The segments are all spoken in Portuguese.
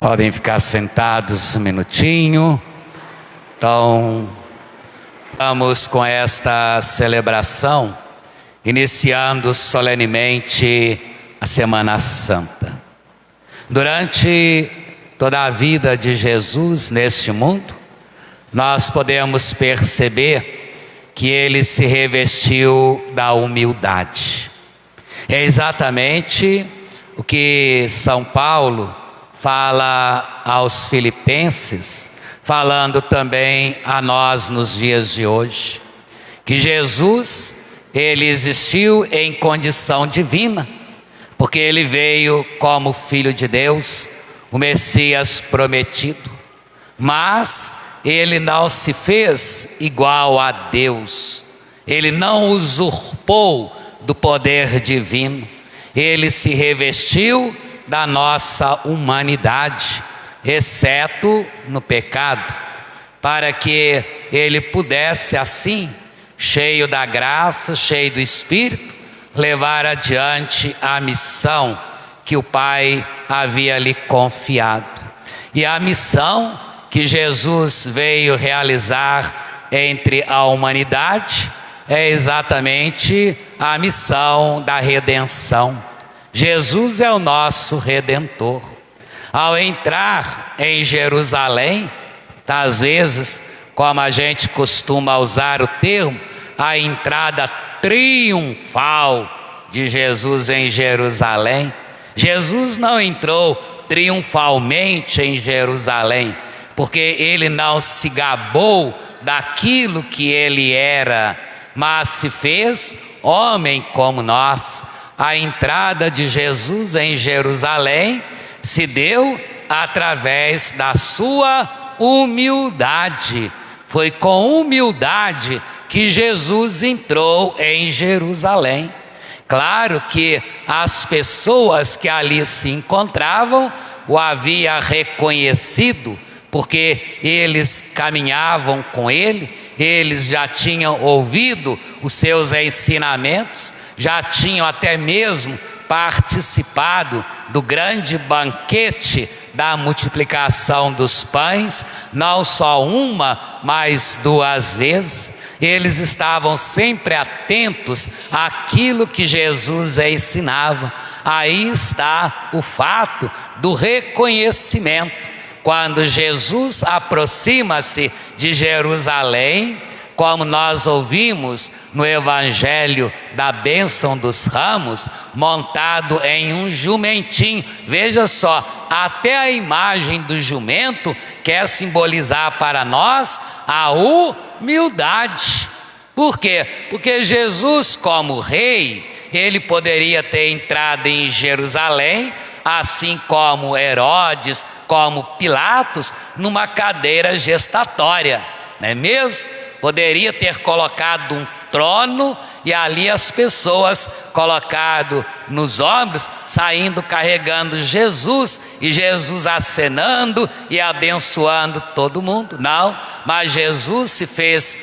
Podem ficar sentados um minutinho. Então, vamos com esta celebração, iniciando solenemente a Semana Santa. Durante toda a vida de Jesus neste mundo, nós podemos perceber que ele se revestiu da humildade. É exatamente o que São Paulo fala aos Filipenses, falando também a nós nos dias de hoje, que Jesus, ele existiu em condição divina, porque ele veio como Filho de Deus, o Messias prometido, mas ele não se fez igual a Deus, ele não usurpou do poder divino, ele se revestiu da nossa humanidade, exceto no pecado, para que ele pudesse assim, cheio da graça, cheio do Espírito, levar adiante a missão que o Pai havia lhe confiado. E a missão que Jesus veio realizar entre a humanidade é exatamente a missão da redenção. Jesus é o nosso Redentor. Ao entrar em Jerusalém, às vezes, como a gente costuma usar o termo, a entrada triunfal de Jesus em Jerusalém, Jesus não entrou triunfalmente em Jerusalém, porque ele não se gabou daquilo que ele era, mas se fez homem como nós. A entrada de Jesus em Jerusalém se deu através da sua humildade. Foi com humildade que Jesus entrou em Jerusalém. Claro que as pessoas que ali se encontravam o havia reconhecido, porque eles caminhavam com ele, eles já tinham ouvido os seus ensinamentos, já tinham até mesmo participado do grande banquete da multiplicação dos pães, não só uma, mas duas vezes. Eles estavam sempre atentos àquilo que Jesus ensinava. Aí está o fato do reconhecimento. Quando Jesus aproxima-se de Jerusalém, como nós ouvimos no Evangelho da bênção dos ramos, montado em um jumentinho. Veja só, até a imagem do jumento quer simbolizar para nós a humildade. Por quê? Porque Jesus, como rei, ele poderia ter entrado em Jerusalém, assim como Herodes, como Pilatos, numa cadeira gestatória, não é mesmo? Poderia ter colocado um trono e ali as pessoas colocado nos ombros, saindo carregando Jesus, e Jesus acenando e abençoando todo mundo. Não, mas Jesus se fez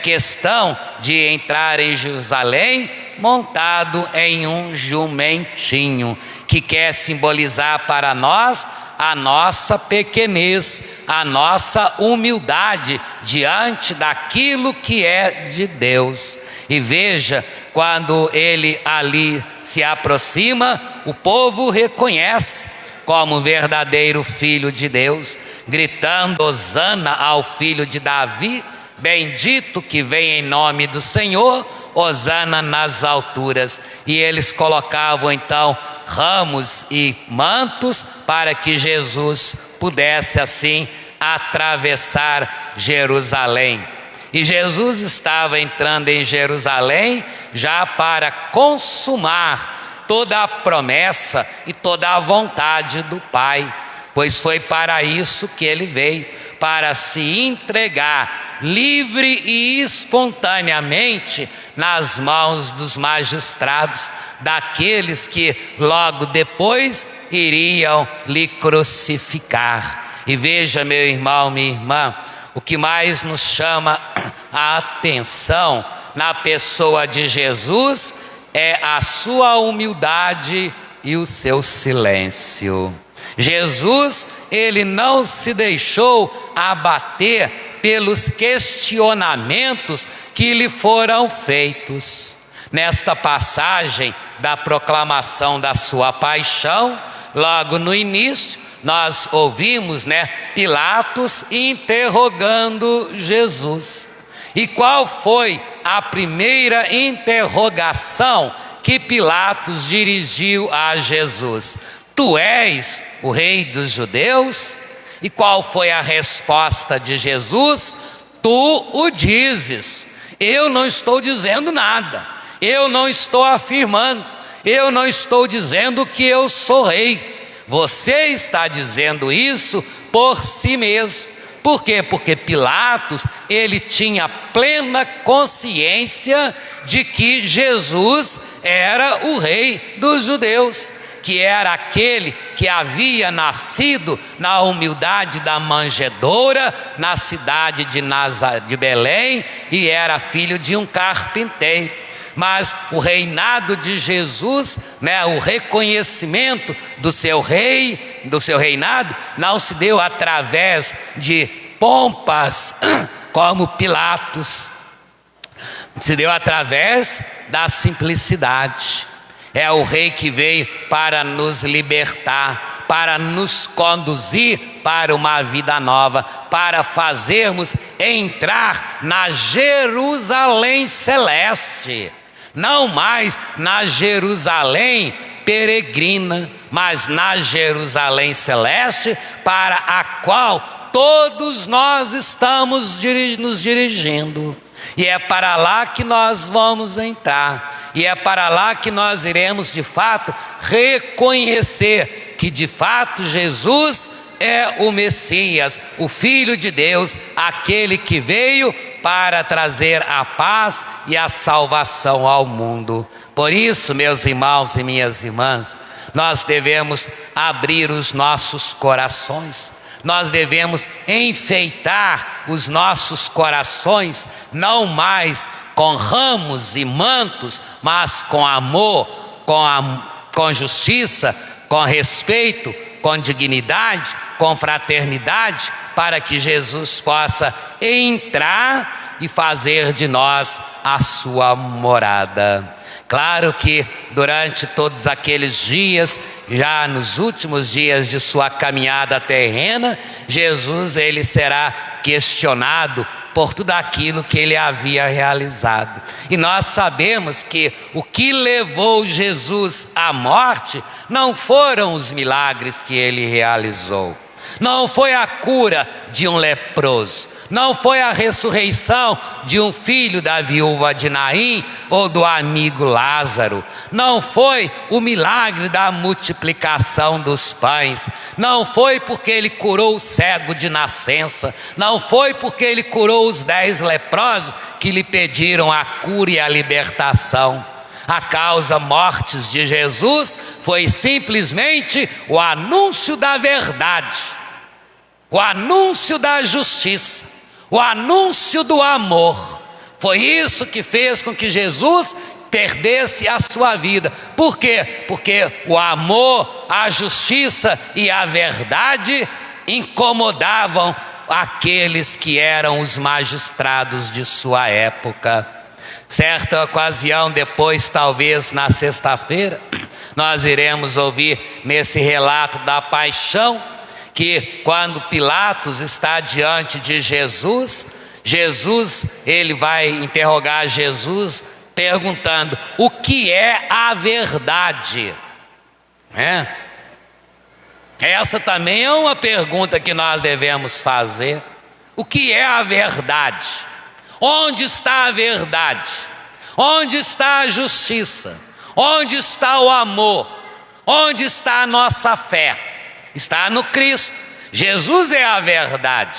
questão de entrar em Jerusalém montado em um jumentinho, que quer simbolizar para nós a nossa pequenez, a nossa humildade diante daquilo que é de Deus. E veja, quando ele ali se aproxima, o povo reconhece como verdadeiro Filho de Deus, gritando: Hosana ao Filho de Davi, bendito que vem em nome do Senhor, Hosana nas alturas. E eles colocavam então ramos e mantos para que Jesus pudesse assim atravessar Jerusalém. E Jesus estava entrando em Jerusalém já para consumar toda a promessa e toda a vontade do Pai, pois foi para isso que ele veio, para se entregar livre e espontaneamente nas mãos dos magistrados, daqueles que logo depois iriam lhe crucificar. E veja, meu irmão, minha irmã, o que mais nos chama a atenção na pessoa de Jesus é a sua humildade e o seu silêncio. Jesus, ele não se deixou abater pelos questionamentos que lhe foram feitos. Nesta passagem da proclamação da sua paixão, logo no início, nós ouvimos, Pilatos interrogando Jesus. E qual foi a primeira interrogação que Pilatos dirigiu a Jesus? Tu és o rei dos judeus? E qual foi a resposta de Jesus? Tu o dizes. Eu não estou dizendo nada. Eu não estou afirmando. Eu não estou dizendo que eu sou rei. Você está dizendo isso por si mesmo. Por quê? Porque Pilatos, ele tinha plena consciência de que Jesus era o rei dos judeus, que era aquele que havia nascido na humildade da manjedoura, na cidade de Belém, e era filho de um carpinteiro. Mas o reinado de Jesus, o reconhecimento do seu reinado, não se deu através de pompas como Pilatos, se deu através da simplicidade. É o rei que veio para nos libertar, para nos conduzir para uma vida nova, para fazermos entrar na Jerusalém celeste. Não mais na Jerusalém peregrina, mas na Jerusalém celeste, para a qual todos nós estamos nos dirigindo. E é para lá que nós vamos entrar. E é para lá que nós iremos de fato reconhecer que de fato Jesus é o Messias, o Filho de Deus, aquele que veio para trazer a paz e a salvação ao mundo. Por isso, meus irmãos e minhas irmãs, nós devemos abrir os nossos corações, nós devemos enfeitar os nossos corações, não mais com ramos e mantos, mas com amor, com justiça, com respeito, com dignidade, com fraternidade, para que Jesus possa entrar e fazer de nós a sua morada. Claro que durante todos aqueles dias, já nos últimos dias de sua caminhada terrena, Jesus ele será questionado por tudo aquilo que ele havia realizado. E nós sabemos que o que levou Jesus à morte não foram os milagres que ele realizou. Não foi a cura de um leproso, não foi a ressurreição de um filho da viúva de Naim ou do amigo Lázaro, não foi o milagre da multiplicação dos pães, não foi porque ele curou o cego de nascença, não foi porque ele curou os 10 leprosos que lhe pediram a cura e a libertação. A causa mortes de Jesus foi simplesmente o anúncio da verdade, o anúncio da justiça, o anúncio do amor. Foi isso que fez com que Jesus perdesse a sua vida. Por quê? Porque o amor, a justiça e a verdade incomodavam aqueles que eram os magistrados de sua época. Certa ocasião, depois, talvez na sexta-feira, nós iremos ouvir nesse relato da paixão, que quando Pilatos está diante de Jesus, ele vai interrogar Jesus, perguntando: o que é a verdade? Essa também é uma pergunta que nós devemos fazer. O que é a verdade? Onde está a verdade? Onde está a justiça? Onde está o amor? Onde está a nossa fé? Está no Cristo. Jesus é a verdade.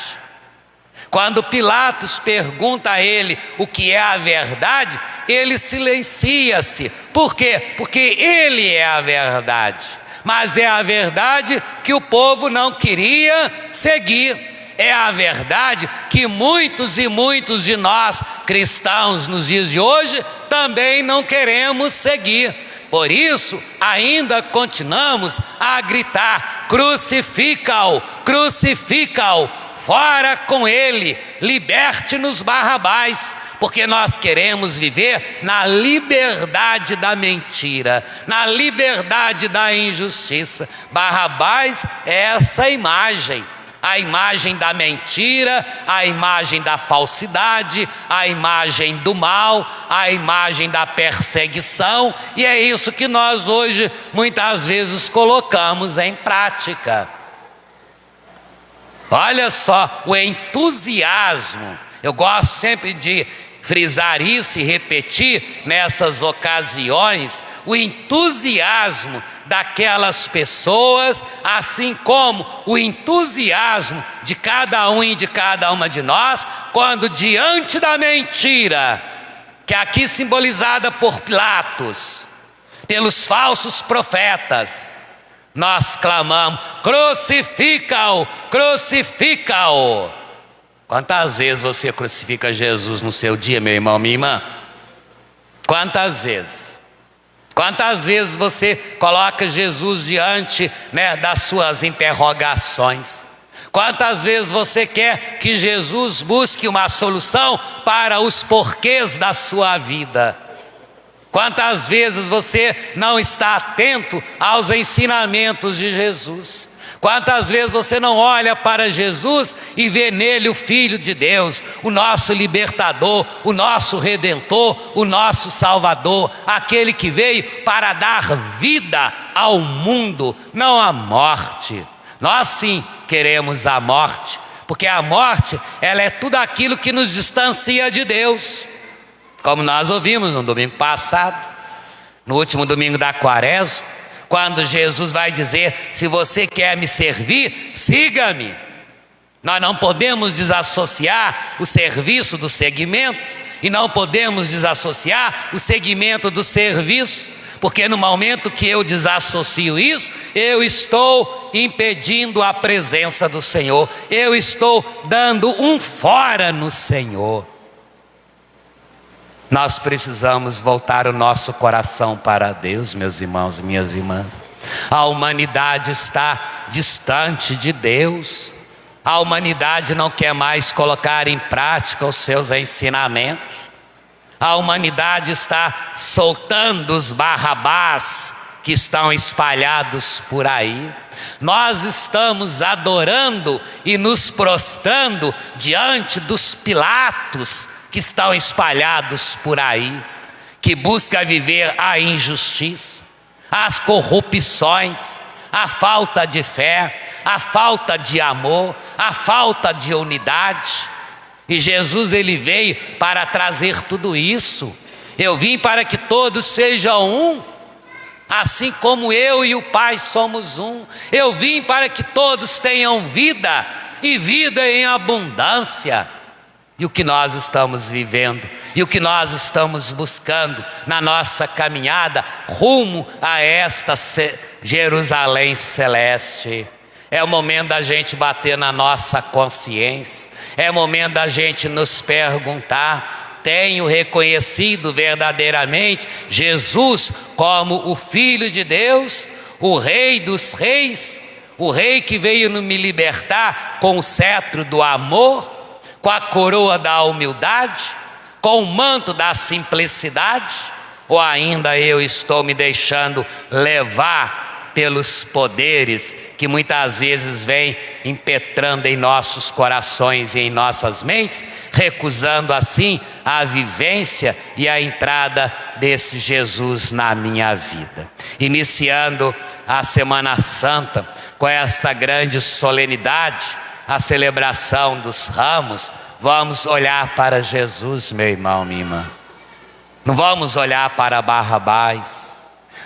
Quando Pilatos pergunta a ele o que é a verdade, ele silencia-se. Por quê? Porque ele é a verdade. Mas é a verdade que o povo não queria seguir. É a verdade que muitos e muitos de nós cristãos nos dias de hoje também não queremos seguir. Por isso, ainda continuamos a gritar: crucifica-o, crucifica-o, fora com ele, liberte-nos Barrabás, porque nós queremos viver na liberdade da mentira, na liberdade da injustiça. Barrabás é essa imagem. A imagem da mentira, a imagem da falsidade, a imagem do mal, a imagem da perseguição, e é isso que nós hoje muitas vezes colocamos em prática. Olha só o entusiasmo, eu gosto sempre de frisar isso e repetir nessas ocasiões, o entusiasmo daquelas pessoas, assim como o entusiasmo de cada um e de cada uma de nós, quando diante da mentira, que é aqui simbolizada por Pilatos, pelos falsos profetas, nós clamamos: crucifica-o, crucifica-o. Quantas vezes você crucifica Jesus no seu dia, meu irmão, minha irmã? Quantas vezes? Quantas vezes você coloca Jesus diante, das suas interrogações? Quantas vezes você quer que Jesus busque uma solução para os porquês da sua vida? Quantas vezes você não está atento aos ensinamentos de Jesus? Quantas vezes você não olha para Jesus e vê nele o Filho de Deus, o nosso libertador, o nosso redentor, o nosso salvador, aquele que veio para dar vida ao mundo, não a morte. Nós sim queremos a morte, porque a morte, ela é tudo aquilo que nos distancia de Deus. Como nós ouvimos no domingo passado, no último domingo da Quaresma, quando Jesus vai dizer: se você quer me servir, siga-me. Nós não podemos desassociar o serviço do seguimento, e não podemos desassociar o seguimento do serviço, porque no momento que eu desassocio isso, eu estou impedindo a presença do Senhor, eu estou dando um fora no Senhor. Nós precisamos voltar o nosso coração para Deus, meus irmãos e minhas irmãs. A humanidade está distante de Deus. A humanidade não quer mais colocar em prática os seus ensinamentos. A humanidade está soltando os Barrabás que estão espalhados por aí. Nós estamos adorando e nos prostrando diante dos Pilatos que estão espalhados por aí, que busca viver a injustiça, as corrupções, a falta de fé, a falta de amor, a falta de unidade. E Jesus, ele veio para trazer tudo isso. Eu vim para que todos sejam um, assim como eu e o Pai somos um. Eu vim para que todos tenham vida, e vida em abundância. E o que nós estamos vivendo, e o que nós estamos buscando na nossa caminhada rumo a esta Jerusalém celeste. É o momento da gente bater na nossa consciência, é o momento da gente nos perguntar: tenho reconhecido verdadeiramente Jesus como o Filho de Deus, o Rei dos Reis, o Rei que veio me libertar com o cetro do amor, com a coroa da humildade, com o manto da simplicidade? Ou ainda eu estou me deixando levar pelos poderes que muitas vezes vêm impetrando em nossos corações e em nossas mentes, recusando assim a vivência e a entrada desse Jesus na minha vida? Iniciando a Semana Santa com esta grande solenidade, a celebração dos ramos, vamos olhar para Jesus, meu irmão, minha irmã. Não vamos olhar para Barrabás,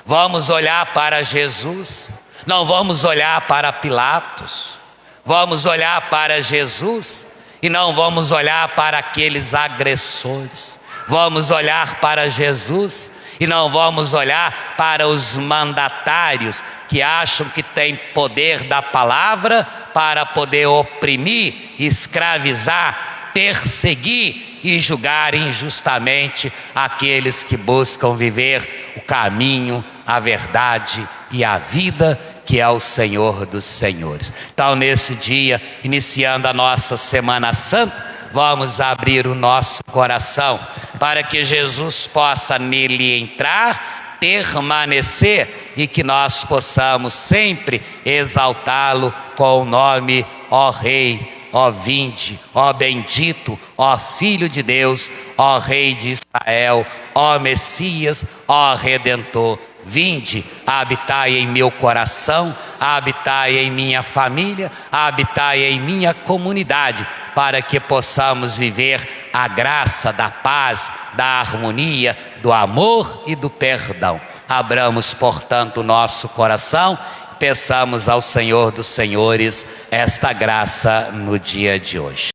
vamos olhar para Jesus. Não vamos olhar para Pilatos, vamos olhar para Jesus, e não vamos olhar para aqueles agressores. Vamos olhar para Jesus e não vamos olhar para os mandatários que acham que têm poder da palavra para poder oprimir, escravizar, perseguir e julgar injustamente aqueles que buscam viver o caminho, a verdade e a vida, que é o Senhor dos Senhores. Então, nesse dia, iniciando a nossa Semana Santa, vamos abrir o nosso coração para que Jesus possa nele entrar, permanecer e que nós possamos sempre exaltá-lo com o nome: ó Rei, ó vinde, ó bendito, ó Filho de Deus, ó Rei de Israel, ó Messias, ó Redentor. Vinde, habitai em meu coração, habitai em minha família, habitai em minha comunidade, para que possamos viver a graça da paz, da harmonia, do amor e do perdão. Abramos, portanto, o nosso coração, peçamos ao Senhor dos Senhores esta graça no dia de hoje.